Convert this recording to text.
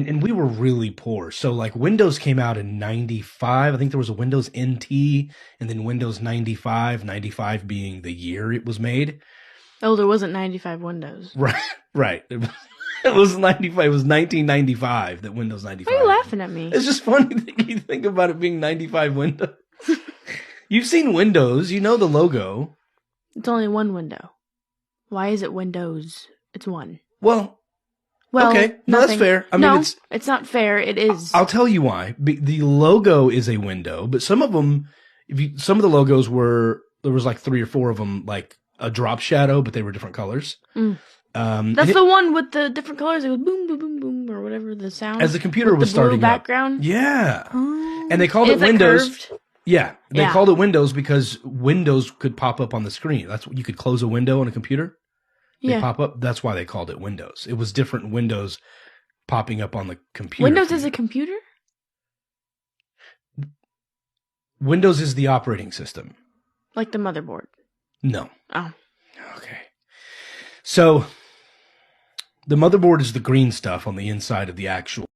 And we were really poor. So like Windows came out in 95. I think there was a Windows NT and then Windows 95, 95 being the year it was made. Oh, there wasn't 95 Windows. Right. Right. It was 95. It was 1995 that Windows 95. Why are you laughing at me? It's just funny that you think about it being 95 Windows. You've seen Windows. You know the logo. It's only one window. Why is it Windows? It's one. Well, Well, okay. No, that's fair. I mean, it's not fair. It is. I'll tell you why. The logo is a window, but some of them, some of the logos there was like 3 or 4 of them, like a drop shadow, but they were different colors. That's the one with the different colors. It was boom, boom, boom, boom, or whatever the sound. As the computer was starting up. Background. Yeah. Oh. And they called it Is Windows. Curved? Yeah. They called it Windows because Windows could pop up on the screen. That's what you could close a window on a computer. They pop up. That's why they called it Windows. It was different windows popping up on the computer. Windows is a computer? Windows is the operating system. Like the motherboard? No. Oh. Okay. So the motherboard is the green stuff on the inside of the actual